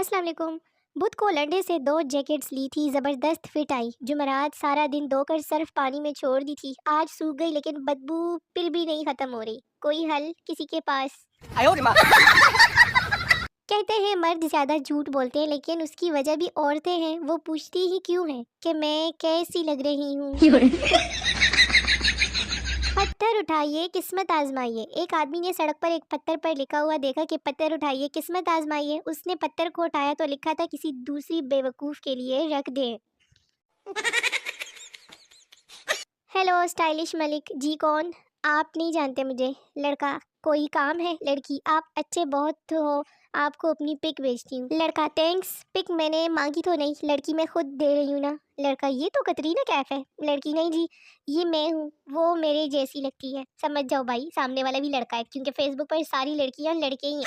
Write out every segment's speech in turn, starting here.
अस्सलाम वालेकुम। बुध को लंडे से 2 जैकेट्स ली थी, ज़बरदस्त फिट आई। जुमेरात सारा दिन धोकर सर्फ पानी में छोड़ दी थी, आज सूख गई लेकिन बदबू फिर भी नहीं ख़त्म हो रही। कोई हल किसी के पास? 哎呦我的妈！ कहते हैं मर्द ज़्यादा झूठ बोलते हैं, लेकिन उसकी वजह भी औरतें हैं। वो पूछती ही क्यों हैं कि मैं कैसी लग रही हूँ। पत्थर उठाइए किस्मत आजमाइए। एक आदमी ने सड़क पर एक पत्थर पर लिखा हुआ देखा कि पत्थर उठाइए किस्मत आजमाइए। उसने पत्थर को उठाया तो लिखा था किसी दूसरी बेवकूफ़ के लिए रख दें। Hello stylish Malik ji. कौन? आप नहीं जानते मुझे। लड़का, कोई काम है? लड़की, आप अच्छे बहुत हो, आपको अपनी पिक भेजती हूँ। लड़का, थैंक्स, पिक मैंने मांगी तो नहीं, लड़की मैं खुद दे रही हूँ ना। लड़का, ये तो कतरीना कैफ है। लड़की, नहीं जी, ये मैं हूँ, वो मेरे जैसी लगती है। समझ जाओ भाई, सामने वाला भी लड़का है, क्योंकि फेसबुक पर सारी लड़कियाँ लड़के ही हैं।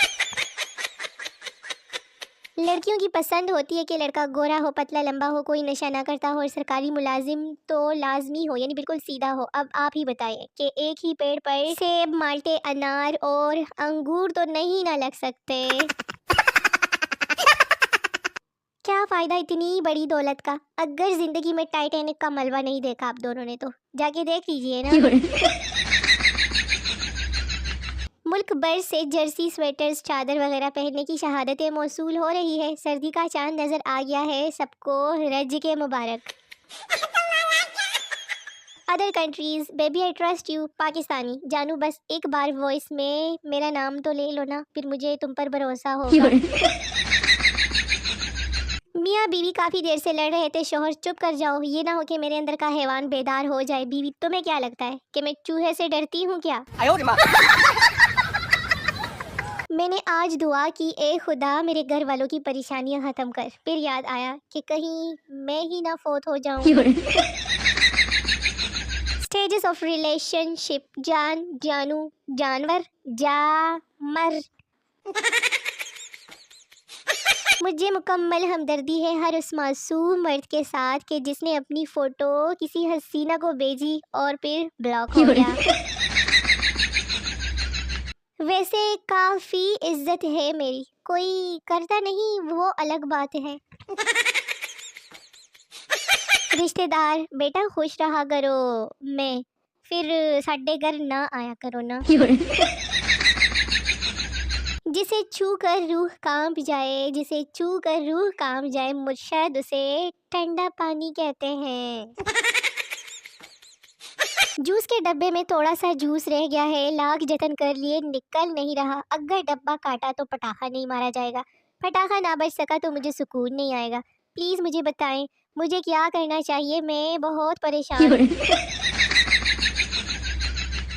लड़कियों की पसंद होती है कि लड़का गोरा हो, पतला लंबा हो, कोई नशा ना करता हो और सरकारी मुलाजिम तो लाजमी हो, यानी बिल्कुल सीधा हो। अब आप ही बताइए कि एक ही पेड़ पर सेब, माल्टे, अनार और अंगूर तो नहीं ना लग सकते। क्या फ़ायदा इतनी बड़ी दौलत का, अगर ज़िंदगी में टाइटैनिक का मलबा नहीं देखा आप दोनों ने तो जाके देख लीजिए ना। मुल्क भर से जर्सी, स्वेटर्स, चादर वगैरह पहनने की शहादतें मौसूल हो रही है। सर्दी का चांद नज़र आ गया है, सबको रज के मुबारक। Other countries, baby I trust you. Pakistani, जानू बस एक बार वॉइस में मेरा नाम तो ले लो ना, फिर मुझे तुम पर भरोसा होगा। मियाँ बीवी काफ़ी देर से लड़ रहे थे। शोहर, चुप कर जाओ, ये ना हो कि मेरे अंदर का हैवान बेदार हो जाए। बीवी, तुम्हें क्या लगता है कि मैं चूहे से डरती हूँ क्या? 哎呦我的妈！ मैंने आज दुआ की, ए खुदा मेरे घर वालों की परेशानियां ख़त्म कर। फिर याद आया कि कहीं मैं ही ना फोत हो जाऊं। स्टेजेस ऑफ रिलेशनशिप, जान, जानू, जानवर, जा, मर। मुझे मुकम्मल हमदर्दी है हर उस मासूम मर्द के साथ कि जिसने अपनी फ़ोटो किसी हसीना को भेजी और फिर ब्लॉक हो गया। वैसे काफ़ी इज्जत है मेरी, कोई करता नहीं वो अलग बात है। रिश्तेदार, बेटा खुश रहा करो, मैं फिर साडे घर ना आया करो ना। जिसे छू कर रूह कांप जाए, जिसे छू कर रूह कांप जाए, मुर्शद उसे ठंडा पानी कहते हैं। जूस के डब्बे में थोड़ा सा जूस रह गया है, लाख जतन कर लिए निकल नहीं रहा। अगर डब्बा काटा तो पटाखा नहीं मारा जाएगा, पटाखा ना बच सका तो मुझे सुकून नहीं आएगा। प्लीज़ मुझे बताएं मुझे क्या करना चाहिए, मैं बहुत परेशान हूँ।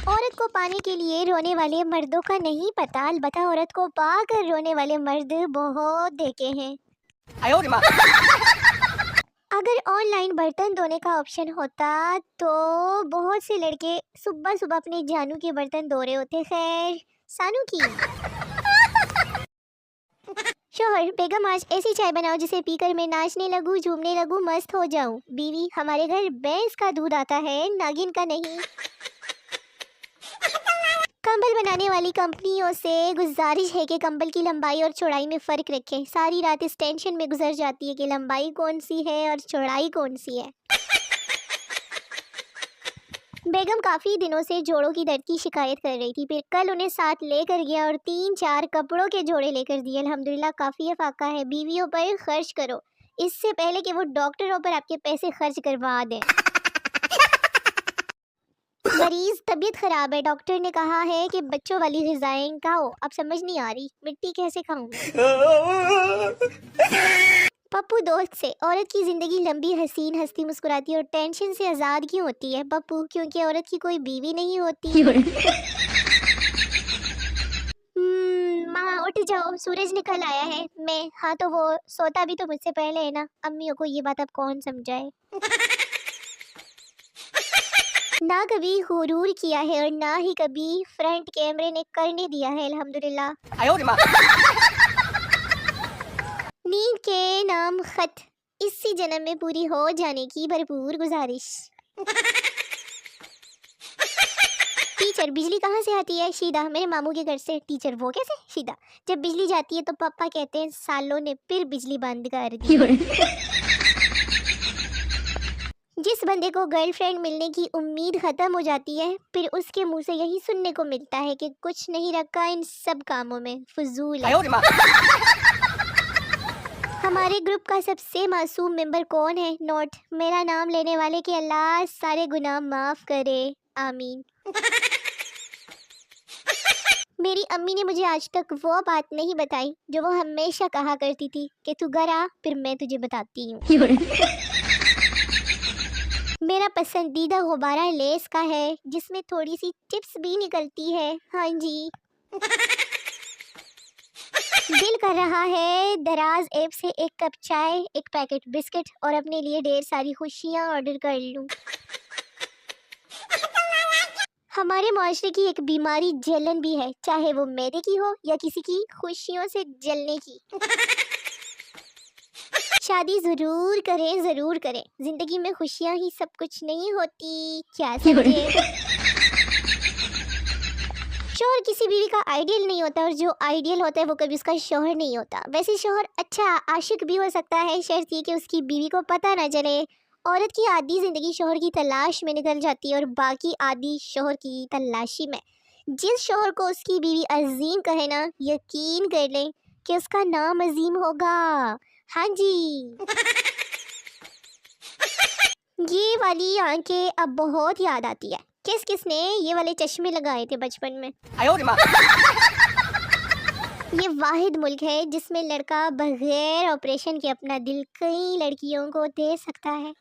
औरत को पाने के लिए रोने वाले मर्दों का नहीं पता, अलबत्ता औरत को पाकर रोने वाले मर्द बहुत देखे हैं। 哎呦我的妈！ अगर ऑनलाइन बर्तन धोने का ऑप्शन होता तो बहुत से लड़के सुबह सुबह अपने जानू के बर्तन धो रहे होते। खैर, सानू की। शोहर, बेगम आज ऐसी चाय बनाओ जिसे पीकर मैं नाचने लगूं, झूमने लगूं, मस्त हो जाऊं। बीवी, हमारे घर भैंस का दूध आता है, नागिन का नहीं। कंबल बनाने वाली कंपनियों से गुजारिश है कि कंबल की लंबाई और चौड़ाई में फ़र्क रखें। सारी रात इस टेंशन में गुजर जाती है कि लंबाई कौन सी है और चौड़ाई कौन सी है। बेगम काफ़ी दिनों से जोड़ों की दर्द की शिकायत कर रही थी, फिर कल उन्हें साथ लेकर गया और 3-4 कपड़ों के जोड़े लेकर दिए। अल्हम्दुलिल्लाह काफ़ी अफाका है। बीवियों पर खर्च करो इससे पहले कि वो डॉक्टरों पर आपके पैसे खर्च करवा दें। मरीज, तबीयत खराब है, डॉक्टर ने कहा है कि बच्चों वाली ग़िज़ाएं खाओ। अब समझ नहीं आ रही, मिट्टी कैसे खाऊं? पप्पू दोस्त से, औरत की ज़िंदगी लंबी, हसीन, हंसती, मुस्कुराती और टेंशन से आज़ाद क्यों होती है? पप्पू, क्योंकि औरत की कोई बीवी नहीं होती। माँ उठ जाओ, सूरज निकल आया है। मैं, हाँ तो वो सोता भी तो मुझसे पहले है ना। अम्मियों को ये बात अब कौन समझाए। ना कभी हुरूर किया है और ना ही कभी फ्रंट कैमरे ने करने दिया है, अल्हम्दुलिल्लाह। 哎呦我的妈！ नींद के नाम खत, इसी जन्म में पूरी हो जाने की भरपूर गुजारिश। टीचर बिजली कहाँ से आती है? शीदा, मेरे मामू के घर से। टीचर, वो कैसे? शीदा, जब बिजली जाती है तो पापा कहते हैं सालों ने फिर बिजली बंद कर दी। जिस बंदे को गर्लफ्रेंड मिलने की उम्मीद खत्म हो जाती है, फिर उसके मुंह से यही सुनने को मिलता है कि कुछ नहीं रखा इन सब कामों में, फजूल 哎 है। 呦我的妈！ हमारे ग्रुप का सबसे मासूम मेंबर कौन है? नोट, मेरा नाम लेने वाले के अल्लाह सारे गुनाह माफ करे, आमीन। मेरी अम्मी ने मुझे आज तक वो बात नहीं बताई जो वो हमेशा कहा करती थी कि तू घर आ फिर मैं तुझे बताती हूँ। मेरा पसंदीदा गुब्बारा लेस का है जिसमें थोड़ी सी टिप्स भी निकलती है। हाँ जी। दिल कर रहा है दराज ऐप से एक कप चाय, एक पैकेट बिस्किट और अपने लिए ढेर सारी खुशियाँ ऑर्डर कर लूँ। हमारे मुआशरे की एक बीमारी जलन भी है, चाहे वो मैदे की हो या किसी की खुशियों से जलने की। शादी जरूर करें, जरूर करें। जिंदगी में खुशियाँ ही सब कुछ नहीं होती, क्या समझे? शोहर किसी बीवी का आइडियल नहीं होता और जो आइडियल होता है वो कभी उसका शोहर नहीं होता। वैसे शोहर अच्छा आशिक भी हो सकता है, शर्त ये कि उसकी बीवी को पता ना चले। औरत की आधी ज़िंदगी शोहर की तलाश में निकल जाती है और बाकी आधी शोहर की तलाशी में। जिस शोहर को उसकी बीवी अजीम कहे ना, यकीन कर लें कि उसका नाम अजीम होगा। हाँ जी। ये वाली आंखें अब बहुत याद आती है। किस किसने ये वाले चश्मे लगाए थे बचपन में? 哎呦我的妈！ ये वाहिद मुल्क है जिसमें लड़का बगैर ऑपरेशन के अपना दिल कई लड़कियों को दे सकता है।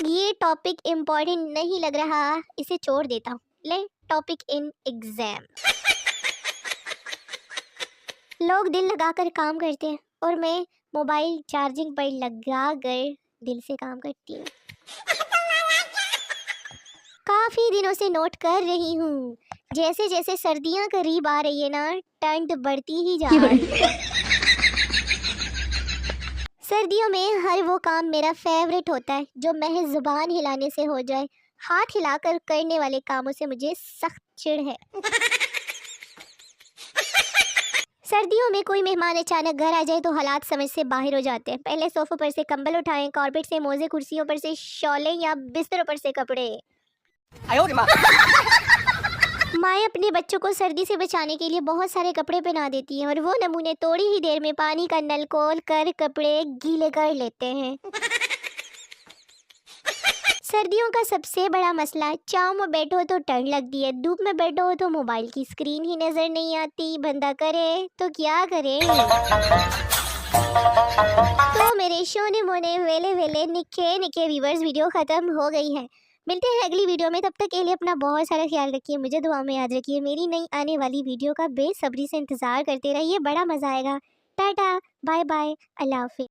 ये टॉपिक इम्पोर्टेंट नहीं लग रहा, इसे छोड़ देता हूँ। ले, टॉपिक इन एग्जाम। लोग दिल लगाकर काम करते हैं और मैं मोबाइल चार्जिंग पर लगा कर दिल से काम करती हूँ। काफ़ी दिनों से नोट कर रही हूँ, जैसे जैसे सर्दियाँ करीब आ रही है ना, ठंड बढ़ती ही जा रही है। सर्दियों में हर वो काम मेरा फेवरेट होता है जो महज जुबान हिलाने से हो जाए। हाथ हिलाकर करने वाले कामों से मुझे सख्त चिढ़ है। सर्दियों में कोई मेहमान अचानक घर आ जाए तो हालात समझ से बाहर हो जाते हैं। पहले सोफों पर से कंबल उठाएं, कारपेट से मोजे, कुर्सियों पर से शॉलें या बिस्तरों पर से कपड़े। 哎呦我的妈！ माएँ अपने बच्चों को सर्दी से बचाने के लिए बहुत सारे कपड़े पहना देती हैं और वो नमूने थोड़ी ही देर में पानी का नल खोल कर कपड़े गीले कर लेते हैं। सर्दियों का सबसे बड़ा मसला, छाँव में बैठो तो ठंड लगती है, धूप में बैठो तो मोबाइल की स्क्रीन ही नजर नहीं आती। बंदा करे तो क्या करे? तो मेरे शोने मोने वेले वेले निके निके व्यूवर्स, वीडियो खत्म हो गई है। मिलते हैं अगली वीडियो में, तब तक के लिए अपना बहुत सारा ख्याल रखिए, मुझे दुआ में याद रखिए। मेरी नई आने वाली वीडियो का बेसब्री से इंतज़ार करते रहिए, बड़ा मज़ा आएगा। टाटा, बाय बाय, अल्लाह हाफिज़।